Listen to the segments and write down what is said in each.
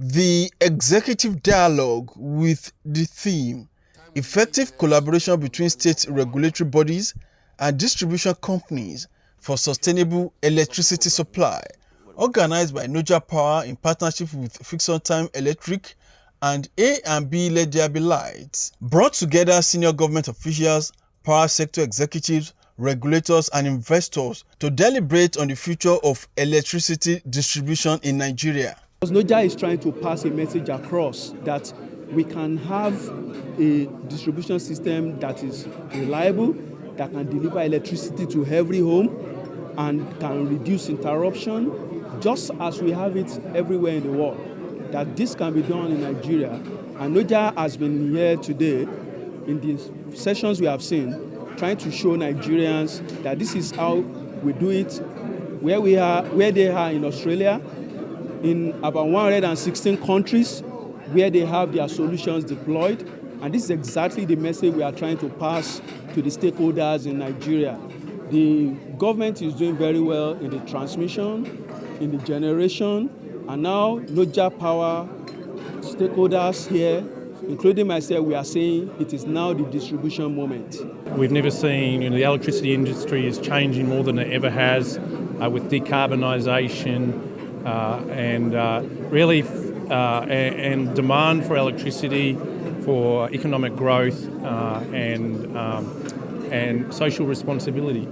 The executive dialogue with the theme Effective Collaboration between State Regulatory Bodies and Distribution Companies for Sustainable Electricity Supply, organized by Noja Power in partnership with Fixon Time Electric and A&B Let There Be Light, brought together senior government officials, power sector executives, regulators and investors to deliberate on the future of electricity distribution in Nigeria. Noja is trying to pass a message across that we can have a distribution system that is reliable, that can deliver electricity to every home and can reduce interruption, just as we have it everywhere in the world. That this can be done in Nigeria. And Noja has been here today in the sessions we have seen, trying to show Nigerians that this is how we do it, where they are in Australia, in about 116 countries where they have their solutions deployed. And this is exactly the message we are trying to pass to the stakeholders in Nigeria. The government is doing very well in the transmission, in the generation, and now Noja Power stakeholders here, including myself, we are saying it is now the distribution moment. We've never seen, the electricity industry is changing more than it ever has with decarbonisation, and demand for electricity, for economic growth, and social responsibility.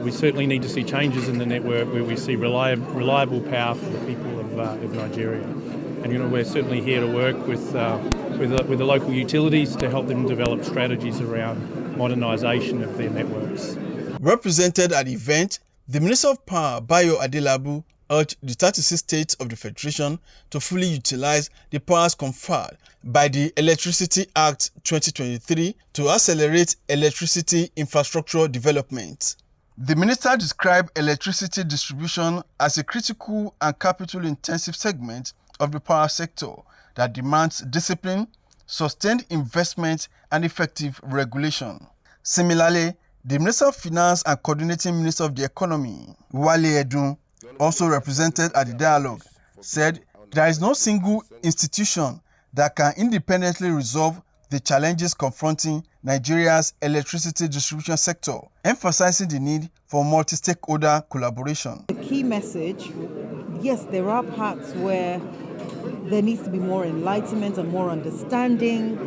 We certainly need to see changes in the network where we see reliable power for the people of Nigeria. And we're certainly here to work with the local utilities to help them develop strategies around modernisation of their networks. Represented at the event, the Minister of Power, Bayo Adelabu, urged the 36 states of the Federation to fully utilize the powers conferred by the Electricity Act 2023 to accelerate electricity infrastructure development. The minister described electricity distribution as a critical and capital-intensive segment of the power sector that demands discipline, sustained investment, and effective regulation. Similarly, the Minister of Finance and Coordinating Minister of the Economy, Wale Edun, also represented at the dialogue, said there is no single institution that can independently resolve the challenges confronting Nigeria's electricity distribution sector, emphasizing the need for multi-stakeholder collaboration. The key message, yes, there are parts where there needs to be more enlightenment and more understanding,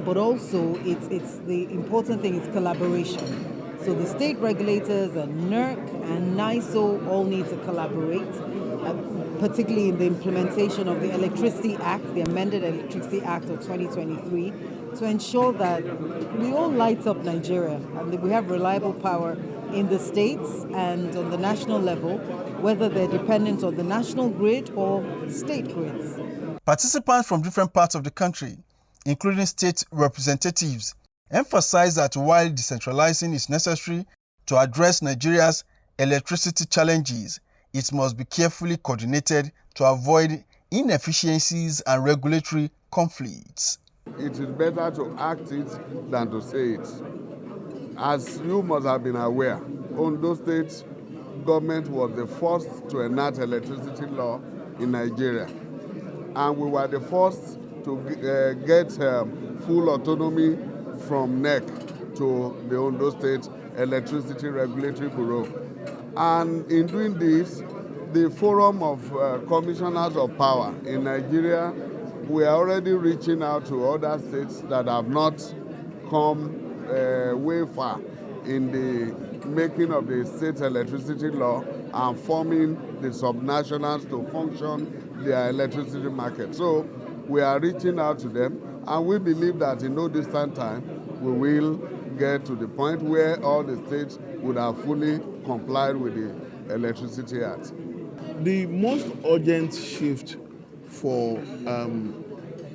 but also it's the important thing is collaboration. So the state regulators and NERC and NISO all need to collaborate, particularly in the implementation of the Electricity Act, the amended Electricity Act of 2023, to ensure that we all light up Nigeria and that we have reliable power in the states and on the national level, whether they're dependent on the national grid or state grids. Participants from different parts of the country, including state representatives, emphasized that while decentralizing is necessary to address Nigeria's electricity challenges, it must be carefully coordinated to avoid inefficiencies and regulatory conflicts. It is better to act it than to say it. As you must have been aware, Ondo State government was the first to enact electricity law in Nigeria. And we were the first to get full autonomy from NEC to the Ondo State Electricity Regulatory Bureau. And in doing this, the Forum of Commissioners of Power in Nigeria, we are already reaching out to other states that have not come way far in the making of the state electricity law and forming the subnationals to function their electricity market. So we are reaching out to them, and we believe that in no distant time we will get to the point where all the states would have fully complied with the Electricity Act. The most urgent shift for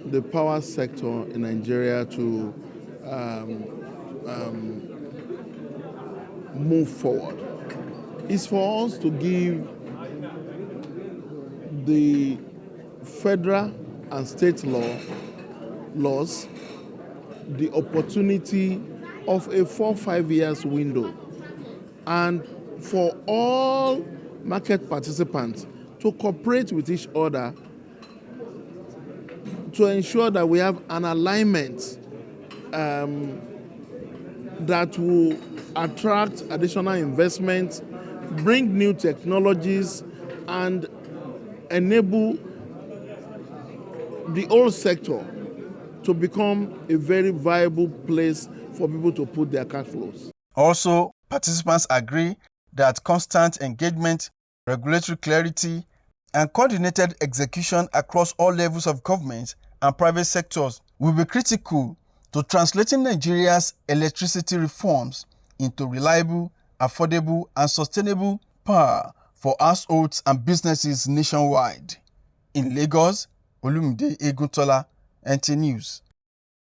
the power sector in Nigeria to move forward is for us to give the federal and state laws the opportunity of a 4-5 years window, and for all market participants to cooperate with each other to ensure that we have an alignment that will attract additional investment, bring new technologies, and enable the whole sector to become a very viable place for people to put their cash flows. Also, participants agree that constant engagement, regulatory clarity, and coordinated execution across all levels of government and private sectors will be critical to translating Nigeria's electricity reforms into reliable, affordable, and sustainable power for households and businesses nationwide. In Lagos, Olumide Eguntola, NT News.